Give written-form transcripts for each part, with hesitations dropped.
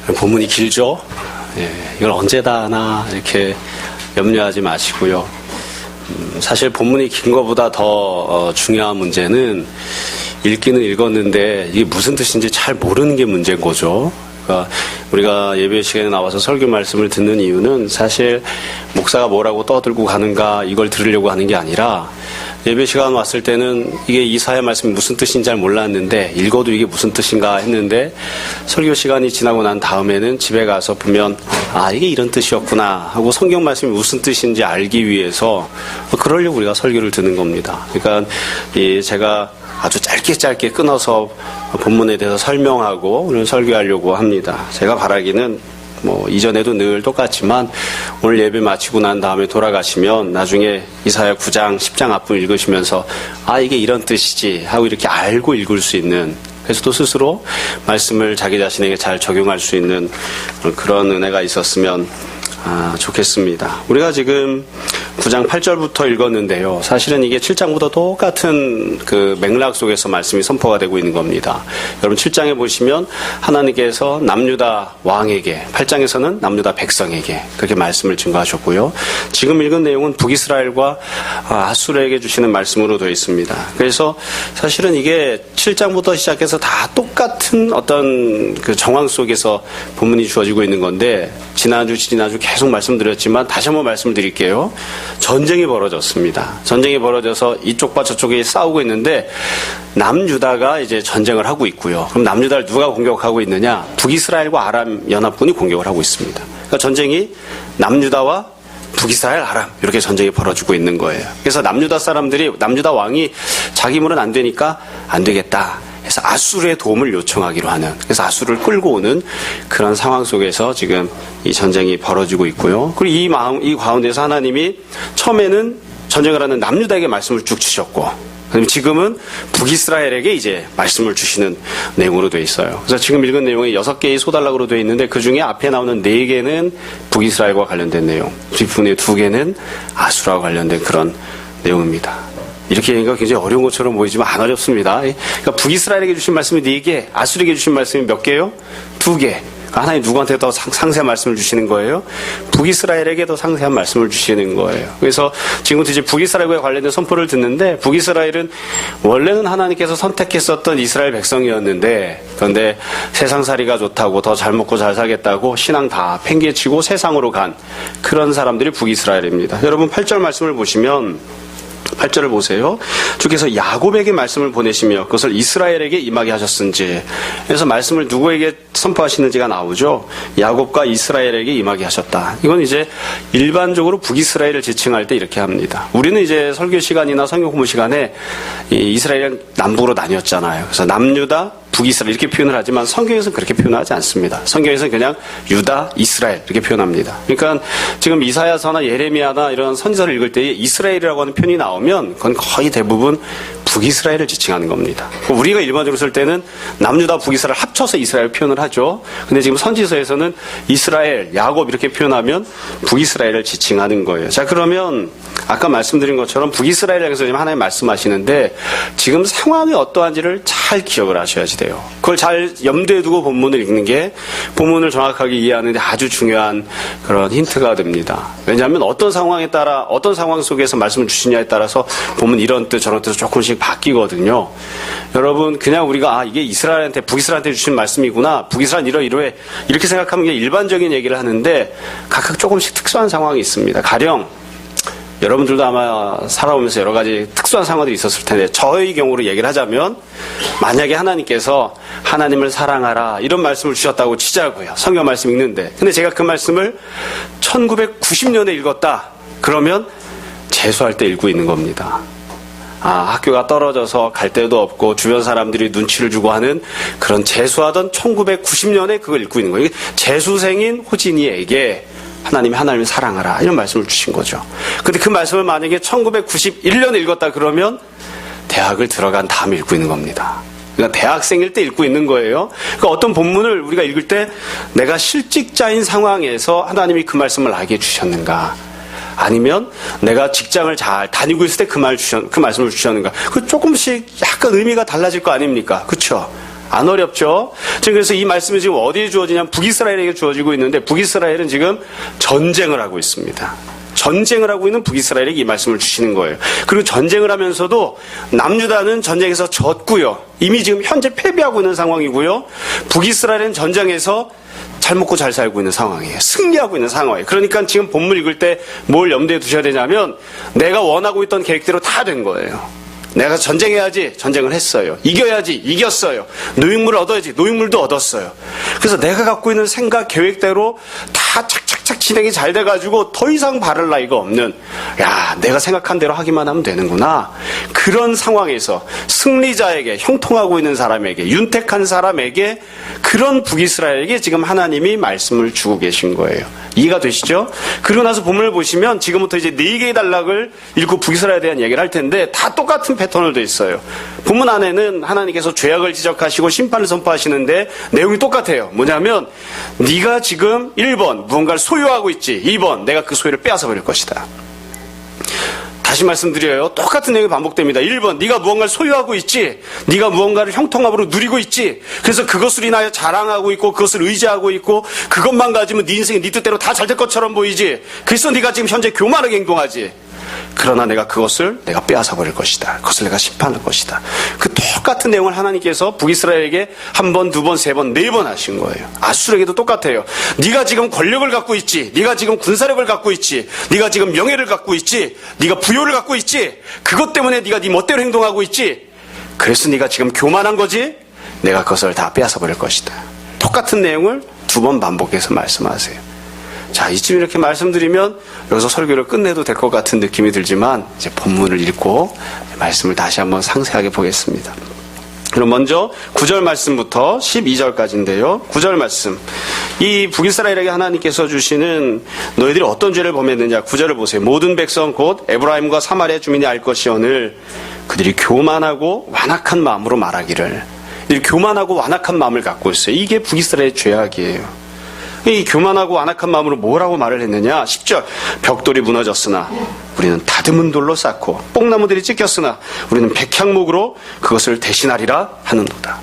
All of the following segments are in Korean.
본문이 길죠? 예, 이걸 언제 다 하나 이렇게 염려하지 마시고요. 사실 본문이 긴 것보다 더 중요한 문제는 읽기는 읽었는데 이게 무슨 뜻인지 잘 모르는 게 문제인 거죠. 그러니까 우리가 예배 시간에 나와서 설교 말씀을 듣는 이유는 사실 목사가 뭐라고 떠들고 가는가 이걸 들으려고 하는 게 아니라 예배 시간 왔을 때는 이게 이사야 말씀이 무슨 뜻인지 잘 몰랐는데 읽어도 이게 무슨 뜻인가 했는데 설교 시간이 지나고 난 다음에는 집에 가서 보면 아 이게 이런 뜻이었구나 하고 성경 말씀이 무슨 뜻인지 알기 위해서 그러려고 우리가 설교를 듣는 겁니다. 그러니까 제가 아주 짧게 끊어서 본문에 대해서 설명하고 오늘 설교하려고 합니다. 제가 바라기는 이전에도 늘 똑같지만 오늘 예배 마치고 난 다음에 돌아가시면 나중에 이사야 9장, 10장 앞부분 읽으시면서 아 이게 이런 뜻이지 하고 이렇게 알고 읽을 수 있는 그래서 또 스스로 말씀을 자기 자신에게 잘 적용할 수 있는 그런 은혜가 있었으면 좋겠습니다. 우리가 지금 9장 8절부터 읽었는데요. 사실은 이게 7장보다 똑같은 그 맥락 속에서 말씀이 선포가 되고 있는 겁니다. 여러분 7장에 보시면 하나님께서 남유다 왕에게 8장에서는 남유다 백성에게 그렇게 말씀을 증거하셨고요. 지금 읽은 내용은 북이스라엘과 아수르에게 주시는 말씀으로 되어 있습니다. 그래서 사실은 이게 7장부터 시작해서 다 똑같은 어떤 그 정황 속에서 본문이 주어지고 있는 건데 지난주 계속 말씀드렸지만 다시 한번 말씀을 드릴게요. 전쟁이 벌어졌습니다. 전쟁이 벌어져서 이쪽과 저쪽이 싸우고 있는데 남유다가 이제 전쟁을 하고 있고요. 그럼 남유다를 누가 공격하고 있느냐? 북이스라엘과 아람 연합군이 공격을 하고 있습니다. 그러니까 전쟁이 남유다와 북이스라엘, 아람 이렇게 전쟁이 벌어지고 있는 거예요. 그래서 남유다 왕이 자기 힘으로는 안 되니까 안 되겠다. 그래서 아수르의 도움을 요청하기로 하는 그래서 아수르를 끌고 오는 그런 상황 속에서 지금 이 전쟁이 벌어지고 있고요. 그리고 이 가운데서 하나님이 처음에는 전쟁을 하는 남유다에게 말씀을 쭉 주셨고 그럼 지금은 북이스라엘에게 이제 말씀을 주시는 내용으로 되어 있어요. 그래서 지금 읽은 내용에 6개의 소달락으로 되어 있는데 그 중에 앞에 나오는 4개는 북이스라엘과 관련된 내용, 뒷부분에 2개는 아수르와 관련된 그런 내용입니다. 이렇게 얘기가 굉장히 어려운 것처럼 보이지만 안 어렵습니다. 그러니까 북이스라엘에게 주신 말씀이 4개, 아수르에게 주신 말씀이 몇 개요? 2개. 하나님 누구한테 더 상세한 말씀을 주시는 거예요? 북이스라엘에게 더 상세한 말씀을 주시는 거예요. 그래서 지금부터 이제 북이스라엘과 관련된 선포를 듣는데 북이스라엘은 원래는 하나님께서 선택했었던 이스라엘 백성이었는데 그런데 세상살이가 좋다고 더 잘 먹고 잘 살겠다고 신앙 다 팽개치고 세상으로 간 그런 사람들이 북이스라엘입니다. 여러분 8절 말씀을 보시면 8절을 보세요. 주께서 야곱에게 말씀을 보내시며 그것을 이스라엘에게 임하게 하셨은지 그래서 말씀을 누구에게 선포하시는지가 나오죠. 야곱과 이스라엘에게 임하게 하셨다. 이건 이제 일반적으로 북이스라엘을 지칭할 때 이렇게 합니다. 우리는 이제 설교 시간이나 성경 공부 시간에 이스라엘은 남북으로 나뉘었잖아요. 그래서 남유다 북이스라엘 이렇게 표현을 하지만 성경에서는 그렇게 표현하지 않습니다. 성경에서는 그냥 유다, 이스라엘 이렇게 표현합니다. 그러니까 지금 이사야서나 예레미야나 이런 선지서를 읽을 때 이스라엘이라고 하는 표현이 나오면 그건 거의 대부분 북이스라엘을 지칭하는 겁니다. 우리가 일반적으로 쓸 때는 남유다, 북이스라엘 합쳐서 이스라엘 표현을 하죠. 근데 지금 선지서에서는 이스라엘, 야곱 이렇게 표현하면 북이스라엘을 지칭하는 거예요. 자, 그러면 아까 말씀드린 것처럼 북이스라엘에서 지금 하나님 말씀하시는데 지금 상황이 어떠한지를 잘 기억을 하셔야지 돼요. 그걸 잘 염두에 두고 본문을 읽는 게 본문을 정확하게 이해하는 데 아주 중요한 그런 힌트가 됩니다. 왜냐하면 어떤 상황에 따라 어떤 상황 속에서 말씀을 주시냐에 따라서 본문 이런 뜻 저런 뜻 조금씩 바뀌거든요. 여러분 그냥 우리가 이게 이스라엘한테 북이스라엘한테 주신 말씀이구나. 북이스라엘 이러이러해 이렇게 생각하는 게 일반적인 얘기를 하는데 각각 조금씩 특수한 상황이 있습니다. 가령 여러분들도 아마 살아오면서 여러 가지 특수한 상황들이 있었을 텐데 저의 경우로 얘기를 하자면 만약에 하나님께서 하나님을 사랑하라 이런 말씀을 주셨다고 치자고요. 성경 말씀 읽는데 근데 제가 그 말씀을 1990년에 읽었다. 그러면 재수할 때 읽고 있는 겁니다. 학교가 떨어져서 갈 데도 없고 주변 사람들이 눈치를 주고 하는 그런 재수하던 1990년에 그걸 읽고 있는 거예요. 재수생인 호진이에게 하나님이 하나님을 사랑하라 이런 말씀을 주신 거죠. 근데 그 말씀을 만약에 1991년에 읽었다 그러면 대학을 들어간 다음에 읽고 있는 겁니다. 그러니까 대학생일 때 읽고 있는 거예요. 그러니까 어떤 본문을 우리가 읽을 때 내가 실직자인 상황에서 하나님이 그 말씀을 알게 해주셨는가 아니면 내가 직장을 잘 다니고 있을 때 그 말씀을 주셨는가 그 조금씩 약간 의미가 달라질 거 아닙니까? 그렇죠? 안 어렵죠? 지금 그래서 이 말씀이 지금 어디에 주어지냐면 북이스라엘에게 주어지고 있는데 북이스라엘은 지금 전쟁을 하고 있습니다. 전쟁을 하고 있는 북이스라엘에게 이 말씀을 주시는 거예요. 그리고 전쟁을 하면서도 남유다는 전쟁에서 졌고요. 이미 지금 현재 패배하고 있는 상황이고요. 북이스라엘은 전쟁에서 잘 먹고 잘 살고 있는 상황이에요. 승리하고 있는 상황이에요. 그러니까 지금 본문 읽을 때 뭘 염두에 두셔야 되냐면 내가 원하고 있던 계획대로 다 된 거예요. 내가 전쟁해야지 전쟁을 했어요. 이겨야지 이겼어요. 노획물을 얻어야지 노획물도 얻었어요. 그래서 내가 갖고 있는 생각 계획대로 다 착착착 진행이 잘 돼가지고 더 이상 바랄 나위가 없는 야 내가 생각한 대로 하기만 하면 되는구나. 그런 상황에서 승리자에게 형통하고 있는 사람에게 윤택한 사람에게 그런 북이스라엘에게 지금 하나님이 말씀을 주고 계신 거예요. 이해가 되시죠? 그러고 나서 본문을 보시면 지금부터 이제 4개의 단락을 읽고 북이스라엘에 대한 얘기를 할 텐데 다 똑같은 패턴으로 돼 있어요. 본문 안에는 하나님께서 죄악을 지적하시고 심판을 선포하시는데 내용이 똑같아요. 뭐냐면 네가 지금 1번 무언가를 소유하고 있지. 2번 내가 그 소유를 빼앗아 버릴 것이다. 다시 말씀드려요. 똑같은 내용이 반복됩니다. 1번 네가 무언가를 소유하고 있지. 네가 무언가를 형통함으로 누리고 있지. 그래서 그것을 인하여 자랑하고 있고 그것을 의지하고 있고 그것만 가지면 네 인생이 네 뜻대로 다 잘 될 것처럼 보이지. 그래서 네가 지금 현재 교만하게 행동하지. 그러나 내가 그것을 내가 빼앗아 버릴 것이다. 그것을 내가 심판할 것이다. 그 똑같은 내용을 하나님께서 북이스라엘에게 한 번, 두 번, 세 번, 네 번 하신 거예요. 아수르에게도 똑같아요. 네가 지금 권력을 갖고 있지. 네가 지금 군사력을 갖고 있지. 네가 지금 명예를 갖고 있지. 네가 부요를 갖고 있지. 그것 때문에 네가 네 멋대로 행동하고 있지. 그래서 네가 지금 교만한 거지. 내가 그것을 다 빼앗아 버릴 것이다. 똑같은 내용을 2번 반복해서 말씀하세요. 자, 이쯤 이렇게 말씀드리면 여기서 설교를 끝내도 될 것 같은 느낌이 들지만 이제 본문을 읽고 말씀을 다시 한번 상세하게 보겠습니다. 그럼 먼저 9절 말씀부터 12절까지인데요. 9절 말씀. 이 북이스라엘에게 하나님께서 주시는 너희들이 어떤 죄를 범했느냐. 9절을 보세요. 모든 백성 곧 에브라임과 사마리아 주민이 알 것이오늘 그들이 교만하고 완악한 마음으로 말하기를. 이 교만하고 완악한 마음을 갖고 있어요. 이게 북이스라엘의 죄악이에요. 이 교만하고 완악한 마음으로 뭐라고 말을 했느냐. 10절 벽돌이 무너졌으나 우리는 다듬은 돌로 쌓고 뽕나무들이 찢겼으나 우리는 백향목으로 그것을 대신하리라 하는도다.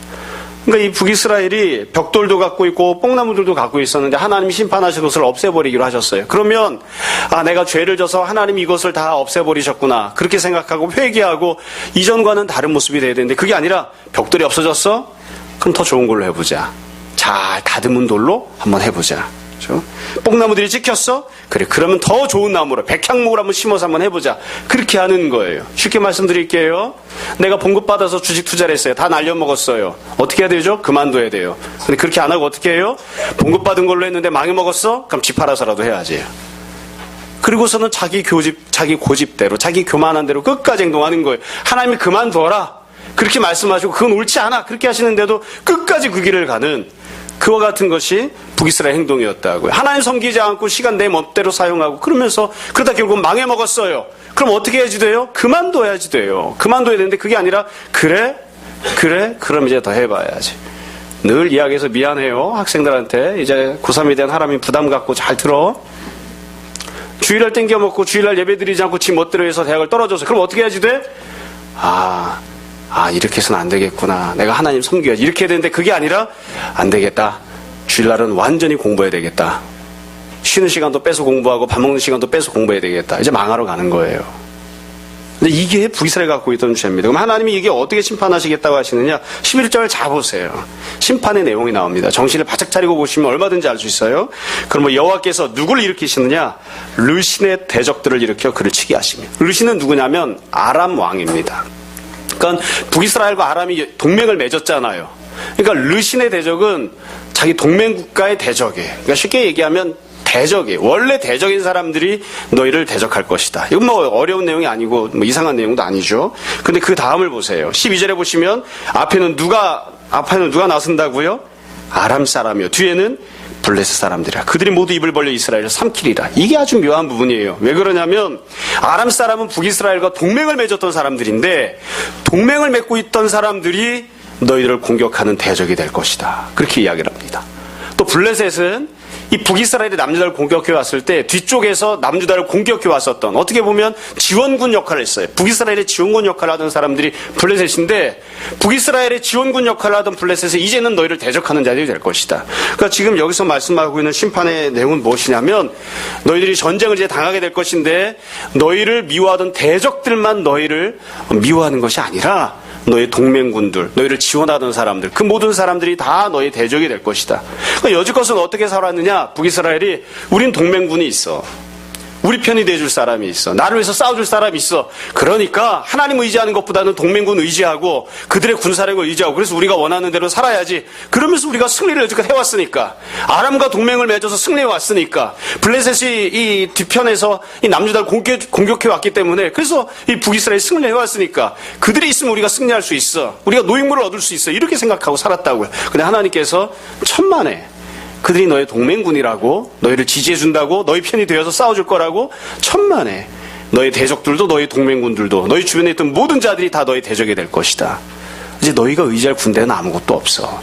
그러니까 이 북이스라엘이 벽돌도 갖고 있고 뽕나무들도 갖고 있었는데 하나님이 심판하셔서 그것을 없애버리기로 하셨어요. 그러면 내가 죄를 져서 하나님이 이것을 다 없애버리셨구나 그렇게 생각하고 회개하고 이전과는 다른 모습이 돼야 되는데 그게 아니라 벽돌이 없어졌어? 그럼 더 좋은 걸로 해보자. 잘 다듬은 돌로 한번 해보자. 그렇죠? 뽕나무들이 찍혔어? 그래, 그러면 더 좋은 나무로 백향목을 한번 심어서 한번 해보자. 그렇게 하는 거예요. 쉽게 말씀드릴게요. 내가 봉급받아서 주식 투자를 했어요. 다 날려먹었어요. 어떻게 해야 되죠? 그만둬야 돼요. 근데 그렇게 안 하고 어떻게 해요? 봉급받은 걸로 했는데 망해먹었어? 그럼 집 팔아서라도 해야지. 그리고서는 자기 고집대로, 자기 교만한 대로 끝까지 행동하는 거예요. 하나님이 그만둬라. 그렇게 말씀하시고 그건 옳지 않아. 그렇게 하시는데도 끝까지 그 길을 가는 그와 같은 것이 북이스라엘 행동이었다고요. 하나님 섬기지 않고 시간 내 멋대로 사용하고 그러면서 그러다 결국 망해먹었어요. 그럼 어떻게 해야지 돼요? 그만둬야지 돼요. 그만둬야 되는데 그게 아니라 그래? 그럼 이제 더 해봐야지. 늘 이야기해서 미안해요. 학생들한테 이제 고3에 대한 하나님 부담 갖고 잘 들어. 주일날 땡겨먹고 주일날 예배 드리지 않고 지 멋대로 해서 대학을 떨어져서 그럼 어떻게 해야지 돼? 이렇게 해서는 안 되겠구나. 내가 하나님 섬겨야지. 이렇게 해야 되는데 그게 아니라 안 되겠다. 주일날은 완전히 공부해야 되겠다. 쉬는 시간도 빼서 공부하고 밥 먹는 시간도 빼서 공부해야 되겠다. 이제 망하러 가는 거예요. 근데 이게 북이스라엘 갖고 있던 죄입니다. 그럼 하나님이 이게 어떻게 심판하시겠다고 하시느냐. 11절 잘 보세요. 심판의 내용이 나옵니다. 정신을 바짝 차리고 보시면 얼마든지 알 수 있어요. 그럼 여호와께서 누구를 일으키시느냐. 르신의 대적들을 일으켜 그를 치게 하시며. 르신은 누구냐면 아람 왕입니다. 그러니까 북이스라엘과 아람이 동맹을 맺었잖아요. 그러니까 르신의 대적은 자기 동맹국가의 대적이에요. 그러니까 쉽게 얘기하면 대적이에요. 원래 대적인 사람들이 너희를 대적할 것이다. 이건 뭐 어려운 내용이 아니고 뭐 이상한 내용도 아니죠. 근데 그 다음을 보세요. 12절에 보시면 앞에는 누가 나선다고요? 아람 사람이요. 뒤에는 블레셋 사람들이라. 그들이 모두 입을 벌려 이스라엘을 삼키리라. 이게 아주 묘한 부분이에요. 왜 그러냐면 아람 사람은 북이스라엘과 동맹을 맺었던 사람들인데 동맹을 맺고 있던 사람들이 너희들을 공격하는 대적이 될 것이다. 그렇게 이야기를 합니다. 또 블레셋은 이 북이스라엘이 남유다를 공격해 왔을 때 뒤쪽에서 남유다를 공격해 왔었던, 어떻게 보면 지원군 역할을 했어요. 북이스라엘의 지원군 역할을 하던 사람들이 블레셋인데, 북이스라엘의 지원군 역할을 하던 블레셋이 이제는 너희를 대적하는 자들이 될 것이다. 그러니까 지금 여기서 말씀하고 있는 심판의 내용은 무엇이냐면, 너희들이 전쟁을 이제 당하게 될 것인데 너희를 미워하던 대적들만 너희를 미워하는 것이 아니라 너의 동맹군들, 너희를 지원하던 사람들, 그 모든 사람들이 다 너의 대적이 될 것이다. 그러니까 여지껏은 어떻게 살았느냐? 북이스라엘이 우린 동맹군이 있어. 우리 편이 돼줄 사람이 있어. 나를 위해서 싸워줄 사람이 있어. 그러니까 하나님 의지하는 것보다는 동맹군 의지하고 그들의 군사력을 의지하고, 그래서 우리가 원하는 대로 살아야지. 그러면서 우리가 승리를 여지껏 해왔으니까, 아람과 동맹을 맺어서 승리해왔으니까, 블레셋이 이 뒤편에서 이 남유다를 공격해왔기 때문에, 그래서 이 북이스라엘이 승리해왔으니까 그들이 있으면 우리가 승리할 수 있어. 우리가 노획물을 얻을 수 있어. 이렇게 생각하고 살았다고요. 근데 하나님께서 천만에 그들이 너의 동맹군이라고, 너희를 지지해준다고, 너희 편이 되어서 싸워줄 거라고, 천만에 너의 대적들도 너희 동맹군들도 너희 주변에 있던 모든 자들이 다 너의 대적이 될 것이다. 이제 너희가 의지할 군대는 아무것도 없어.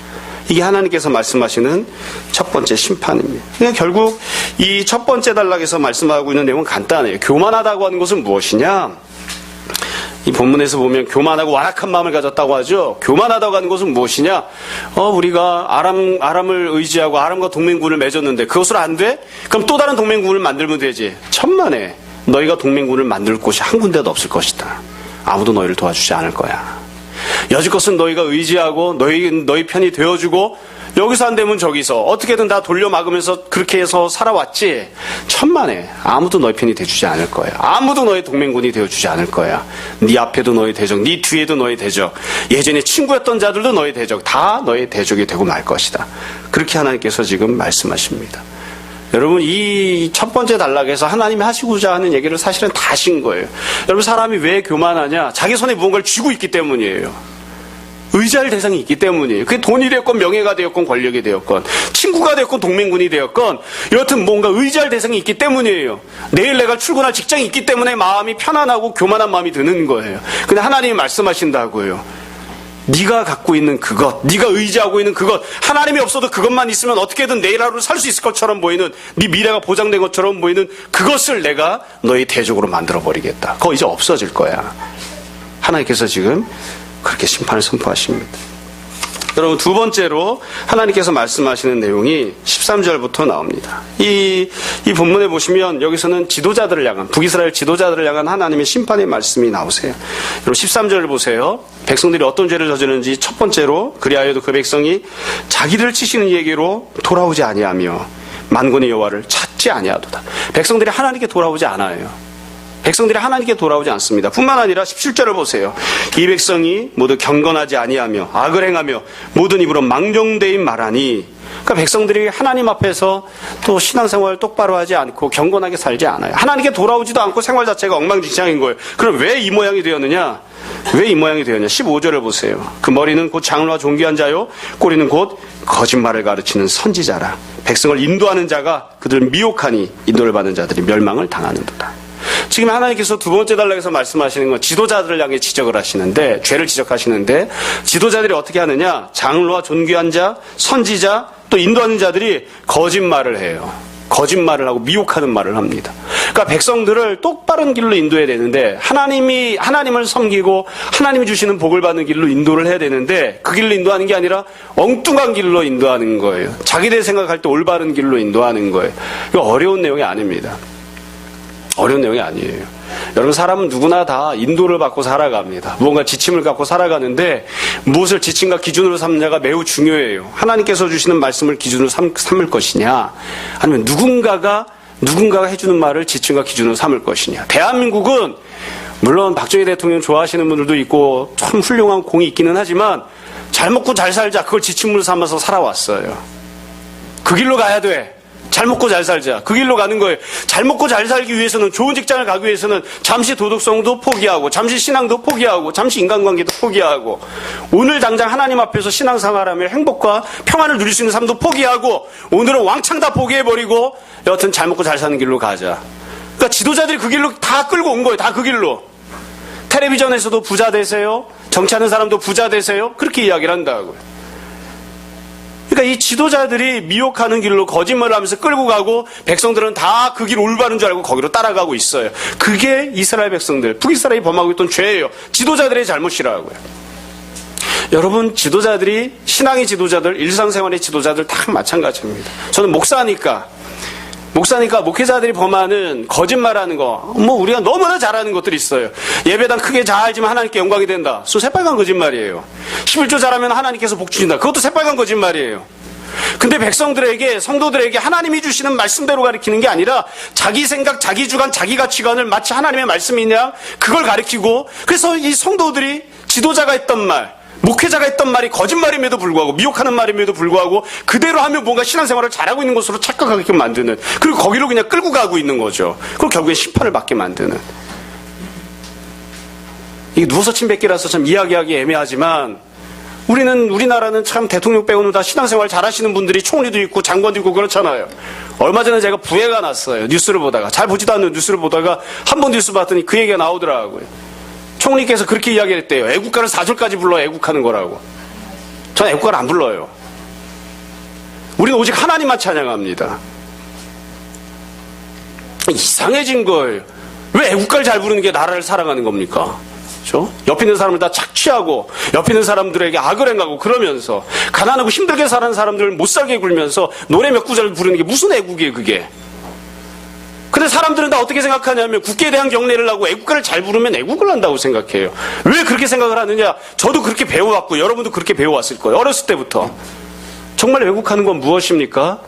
이게 하나님께서 말씀하시는 첫 번째 심판입니다. 그러니까 결국 이 첫 번째 단락에서 말씀하고 있는 내용은 간단해요. 교만하다고 하는 것은 무엇이냐? 이 본문에서 보면 교만하고 완악한 마음을 가졌다고 하죠. 교만하다고 하는 것은 무엇이냐? 우리가 아람을 의지하고 아람과 동맹군을 맺었는데 그것으로 안 돼? 그럼 또 다른 동맹군을 만들면 되지. 천만에 너희가 동맹군을 만들 곳이 한 군데도 없을 것이다. 아무도 너희를 도와주지 않을 거야. 여지껏은 너희가 의지하고 너희 편이 되어주고, 여기서 안 되면 저기서 어떻게든 다 돌려막으면서 그렇게 해서 살아왔지. 천만에 아무도 너희 편이 돼주지 않을 거야. 아무도 너의 동맹군이 되어주지 않을 거야. 네 앞에도 너의 대적, 네 뒤에도 너의 대적, 예전에 친구였던 자들도 너의 대적, 다 너의 대적이 되고 말 것이다. 그렇게 하나님께서 지금 말씀하십니다. 여러분, 이 첫 번째 단락에서 하나님이 하시고자 하는 얘기를 사실은 다 하신 거예요. 여러분, 사람이 왜 교만하냐? 자기 손에 무언가를 쥐고 있기 때문이에요. 의지할 대상이 있기 때문이에요. 그게 돈이 되었건 명예가 되었건 권력이 되었건 친구가 되었건 동맹군이 되었건 여하튼 뭔가 의지할 대상이 있기 때문이에요. 내일 내가 출근할 직장이 있기 때문에 마음이 편안하고 교만한 마음이 드는 거예요. 근데 하나님이 말씀하신다고요. 네가 갖고 있는 그것, 네가 의지하고 있는 그것, 하나님이 없어도 그것만 있으면 어떻게든 내일 하루를 살 수 있을 것처럼 보이는, 네 미래가 보장된 것처럼 보이는 그것을 내가 너의 대적으로 만들어버리겠다. 그거 이제 없어질 거야. 하나님께서 지금 그렇게 심판을 선포하십니다. 여러분, 두 번째로 하나님께서 말씀하시는 내용이 13절부터 나옵니다. 이 본문에 보시면 여기서는 지도자들을 향한, 북이스라엘 지도자들을 향한 하나님의 심판의 말씀이 나오세요. 여러분 13절을 보세요. 백성들이 어떤 죄를 저지르는지 첫 번째로, 그리하여도 그 백성이 자기를 치시는 얘기로 돌아오지 아니하며 만군의 여호와를 찾지 아니하도다. 백성들이 하나님께 돌아오지 않아요. 백성들이 하나님께 돌아오지 않습니다. 뿐만 아니라 17절을 보세요. 이 백성이 모두 경건하지 아니하며 악을 행하며 모든 입으로 망령되인 말하니, 그러니까 백성들이 하나님 앞에서 또 신앙생활을 똑바로 하지 않고 경건하게 살지 않아요. 하나님께 돌아오지도 않고 생활 자체가 엉망진창인 거예요. 그럼 왜 이 모양이 되었느냐? 왜 이 모양이 되었냐? 15절을 보세요. 그 머리는 곧 장로와 존귀한 자요, 꼬리는 곧 거짓말을 가르치는 선지자라. 백성을 인도하는 자가 그들을 미혹하니 인도를 받는 자들이 멸망을 당하는도다. 지금 하나님께서 두 번째 단락에서 말씀하시는 건 지도자들을 향해 지적을 하시는데, 죄를 지적하시는데, 지도자들이 어떻게 하느냐? 장로와 존귀한 자, 선지자, 또 인도하는 자들이 거짓말을 해요. 거짓말을 하고 미혹하는 말을 합니다. 그러니까 백성들을 똑바른 길로 인도해야 되는데, 하나님을 섬기고 하나님이 주시는 복을 받는 길로 인도를 해야 되는데, 그 길로 인도하는 게 아니라 엉뚱한 길로 인도하는 거예요. 자기들 생각할 때 올바른 길로 인도하는 거예요. 이거 어려운 내용이 아닙니다. 어려운 내용이 아니에요. 여러분, 사람은 누구나 다 인도를 받고 살아갑니다. 무언가 지침을 갖고 살아가는데, 무엇을 지침과 기준으로 삼느냐가 매우 중요해요. 하나님께서 주시는 말씀을 기준으로 삼을 것이냐, 아니면 누군가가 해주는 말을 지침과 기준으로 삼을 것이냐. 대한민국은 물론 박정희 대통령 좋아하시는 분들도 있고 참 훌륭한 공이 있기는 하지만, 잘 먹고 잘 살자, 그걸 지침으로 삼아서 살아왔어요. 그 길로 가야 돼. 잘 먹고 잘 살자. 그 길로 가는 거예요. 잘 먹고 잘 살기 위해서는, 좋은 직장을 가기 위해서는 잠시 도덕성도 포기하고, 잠시 신앙도 포기하고, 잠시 인간관계도 포기하고, 오늘 당장 하나님 앞에서 신앙생활하며 행복과 평안을 누릴 수 있는 삶도 포기하고, 오늘은 왕창 다 포기해버리고 여하튼 잘 먹고 잘 사는 길로 가자. 그러니까 지도자들이 그 길로 다 끌고 온 거예요. 다 그 길로. 텔레비전에서도 부자 되세요, 정치하는 사람도 부자 되세요, 그렇게 이야기를 한다고요. 그러니까 이 지도자들이 미혹하는 길로 거짓말을 하면서 끌고 가고 백성들은 다 그 길 올바른 줄 알고 거기로 따라가고 있어요. 그게 이스라엘 백성들, 북이스라엘이 범하고 있던 죄예요. 지도자들의 잘못이라고요. 여러분, 지도자들이, 신앙의 지도자들, 일상생활의 지도자들 다 마찬가지입니다. 저는 목사니까 목회자들이 범하는 거짓말하는 거, 우리가 너무나 잘하는 것들이 있어요. 예배당 크게 잘지면 하나님께 영광이 된다. 그거 새빨간 거짓말이에요. 11조 잘하면 하나님께서 복 주신다. 그것도 새빨간 거짓말이에요. 근데 백성들에게, 성도들에게 하나님이 주시는 말씀대로 가르치는 게 아니라 자기 생각, 자기 주관, 자기 가치관을 마치 하나님의 말씀이냐 그걸 가르치고, 그래서 이 성도들이 지도자가 했던 말, 목회자가 했던 말이 거짓말임에도 불구하고, 미혹하는 말임에도 불구하고 그대로 하면 뭔가 신앙생활을 잘하고 있는 것으로 착각하게 만드는, 그리고 거기로 그냥 끌고 가고 있는 거죠. 그리고 결국엔 심판을 받게 만드는. 이게 누워서 침 뱉기라서 참 이야기하기 애매하지만, 우리나라는 참 대통령 빼고는 다 신앙생활 잘하시는 분들이 총리도 있고 장관도 있고 그렇잖아요. 얼마 전에 제가 부회가 났어요. 뉴스를 보다가, 잘 보지도 않는 뉴스를 보다가 한 번 뉴스 봤더니 그 얘기가 나오더라고요. 총리께서 그렇게 이야기를 했대요. 애국가를 4절까지 불러 애국하는 거라고. 저는 애국가를 안 불러요. 우리는 오직 하나님만 찬양합니다. 이상해진 거예요. 왜 애국가를 잘 부르는 게 나라를 사랑하는 겁니까? 그렇죠? 옆에 있는 사람을 다 착취하고, 옆에 있는 사람들에게 악을 행하고, 그러면서 가난하고 힘들게 사는 사람들을 못 살게 굴면서 노래 몇 구절 부르는 게 무슨 애국이에요, 그게? 근데 사람들은 다 어떻게 생각하냐면, 국기에 대한 경례를 하고 애국가를 잘 부르면 애국을 한다고 생각해요. 왜 그렇게 생각을 하느냐? 저도 그렇게 배워왔고 여러분도 그렇게 배워왔을 거예요. 어렸을 때부터. 정말 애국하는 건 무엇입니까?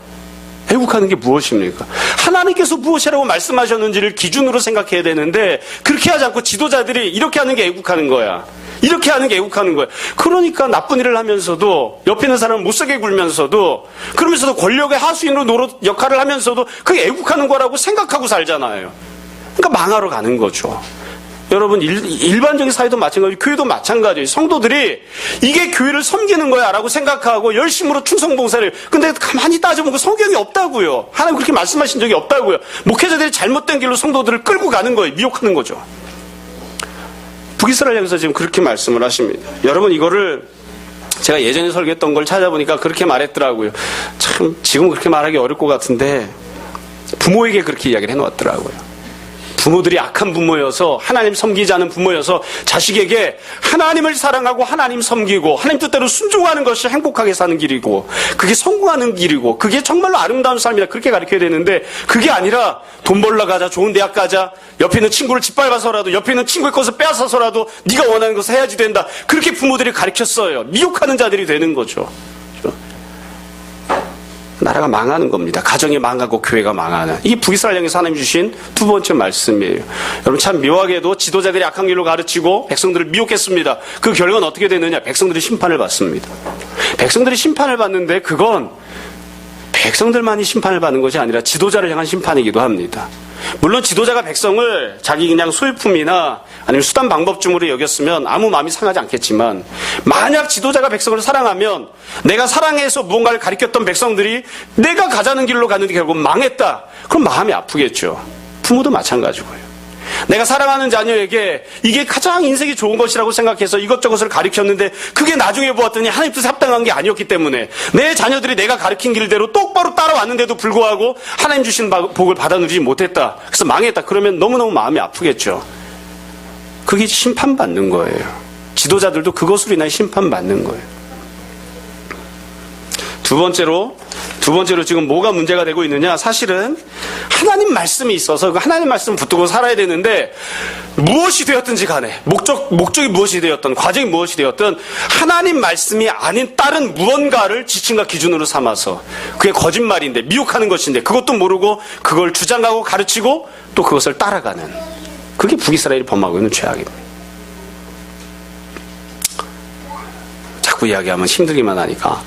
애국하는 게 무엇입니까? 하나님께서 무엇이라고 말씀하셨는지를 기준으로 생각해야 되는데, 그렇게 하지 않고 지도자들이 이렇게 하는 게 애국하는 거야. 이렇게 하는 게 애국하는 거야. 그러니까 나쁜 일을 하면서도, 옆에 있는 사람을 못살게 굴면서도, 그러면서도 권력의 하수인으로 노릇 역할을 하면서도 그게 애국하는 거라고 생각하고 살잖아요. 그러니까 망하러 가는 거죠. 여러분, 일반적인 사회도 마찬가지고 교회도 마찬가지예요. 성도들이 이게 교회를 섬기는 거야 라고 생각하고 열심으로 충성봉사를, 근데 가만히 따져보면 성경이 없다고요. 하나님 그렇게 말씀하신 적이 없다고요. 목회자들이 잘못된 길로 성도들을 끌고 가는 거예요. 미혹하는 거죠. 북이스라엘에서 지금 그렇게 말씀을 하십니다. 여러분, 이거를 제가 예전에 설교했던 걸 찾아보니까 그렇게 말했더라고요. 참 지금 그렇게 말하기 어려울 것 같은데, 부모에게 그렇게 이야기를 해놓았더라고요. 부모들이 악한 부모여서, 하나님 섬기지 않은 부모여서 자식에게 하나님을 사랑하고 하나님 섬기고 하나님 뜻대로 순종하는 것이 행복하게 사는 길이고, 그게 성공하는 길이고, 그게 정말로 아름다운 삶이다, 그렇게 가르쳐야 되는데, 그게 아니라 돈 벌러 가자, 좋은 대학 가자, 옆에 있는 친구를 짓밟아서라도, 옆에 있는 친구의 것을 빼앗아서라도 네가 원하는 것을 해야지 된다, 그렇게 부모들이 가르쳤어요. 미혹하는 자들이 되는 거죠. 나라가 망하는 겁니다. 가정이 망하고 교회가 망하는. 이게 북이스라엘 향해서 하나님이 주신 두 번째 말씀이에요. 여러분, 참 묘하게도 지도자들이 악한 길로 가르치고 백성들을 미혹했습니다. 그 결과는 어떻게 되느냐? 백성들이 심판을 받습니다. 백성들이 심판을 받는데, 그건 백성들만이 심판을 받는 것이 아니라 지도자를 향한 심판이기도 합니다. 물론 지도자가 백성을 자기 그냥 소유품이나 아니면 수단 방법중으로 여겼으면 아무 마음이 상하지 않겠지만, 만약 지도자가 백성을 사랑하면, 내가 사랑해서 무언가를 가르쳤던 백성들이 내가 가자는 길로 갔는데 결국 망했다, 그럼 마음이 아프겠죠. 부모도 마찬가지고요. 내가 사랑하는 자녀에게 이게 가장 인생이 좋은 것이라고 생각해서 이것저것을 가르쳤는데, 그게 나중에 보았더니 하나님 뜻에 합당한 게 아니었기 때문에 내 자녀들이 내가 가르친 길대로 똑바로 따라왔는데도 불구하고 하나님 주신 복을 받아 누리지 못했다, 그래서 망했다, 그러면 너무너무 마음이 아프겠죠. 그게 심판받는 거예요. 지도자들도 그것으로 인하여 심판받는 거예요. 두 번째로 지금 뭐가 문제가 되고 있느냐? 사실은 하나님 말씀이 있어서 그 하나님 말씀 붙들고 살아야 되는데, 무엇이 되었든지 간에, 목적이 무엇이 되었든, 과정이 무엇이 되었든, 하나님 말씀이 아닌 다른 무언가를 지침과 기준으로 삼아서, 그게 거짓말인데, 미혹하는 것인데, 그것도 모르고 그걸 주장하고 가르치고 또 그것을 따라가는, 그게 북이스라엘이 범하고 있는 죄악입니다. 자꾸 이야기하면 힘들기만 하니까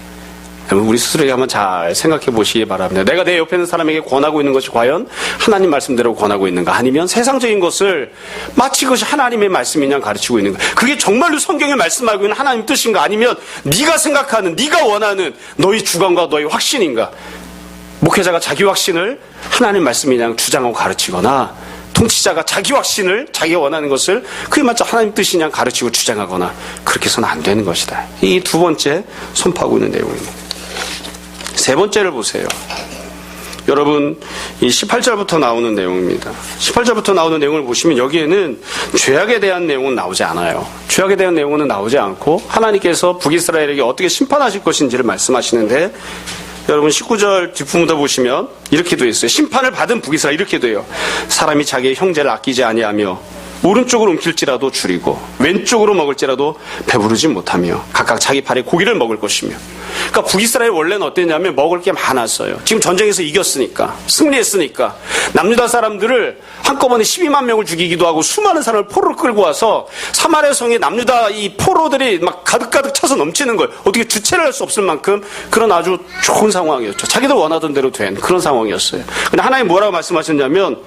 우리 스스로에게 한번 잘 생각해 보시기 바랍니다. 내가 내 옆에 있는 사람에게 권하고 있는 것이 과연 하나님 말씀대로 권하고 있는가, 아니면 세상적인 것을 마치 그것이 하나님의 말씀이냐 가르치고 있는가, 그게 정말로 성경에 말씀하고 있는 하나님 뜻인가, 아니면 네가 생각하는, 네가 원하는 너희 주관과 너희 확신인가. 목회자가 자기 확신을 하나님 말씀이냐 주장하고 가르치거나, 통치자가 자기 확신을, 자기가 원하는 것을 그게 마치 하나님 뜻이냐 가르치고 주장하거나, 그렇게 해서는 안 되는 것이다. 이 두 번째 손파고 있는 내용입니다. 세 번째를 보세요. 여러분, 이 18절부터 나오는 내용입니다. 18절부터 나오는 내용을 보시면 여기에는 죄악에 대한 내용은 나오지 않아요. 죄악에 대한 내용은 나오지 않고 하나님께서 북이스라엘에게 어떻게 심판하실 것인지를 말씀하시는데, 여러분 19절 뒷부분부터 보시면 이렇게 되어 있어요. 심판을 받은 북이스라엘 이렇게 돼요. 사람이 자기의 형제를 아끼지 아니하며 오른쪽으로 움킬지라도 줄이고 왼쪽으로 먹을지라도 배부르지 못하며 각각 자기 팔에 고기를 먹을 것이며. 그러니까 북이스라엘 원래는 어땠냐면 먹을 게 많았어요. 지금 전쟁에서 이겼으니까, 승리했으니까 남유다 사람들을 한꺼번에 12만 명을 죽이기도 하고 수많은 사람을 포로를 끌고 와서 사마리아 성에 남유다 이 포로들이 막 가득가득 차서 넘치는 거예요. 어떻게 주체를 할 수 없을 만큼 그런 아주 좋은 상황이었죠. 자기들 원하던 대로 된 그런 상황이었어요. 근데 하나님 뭐라고 말씀하셨냐면,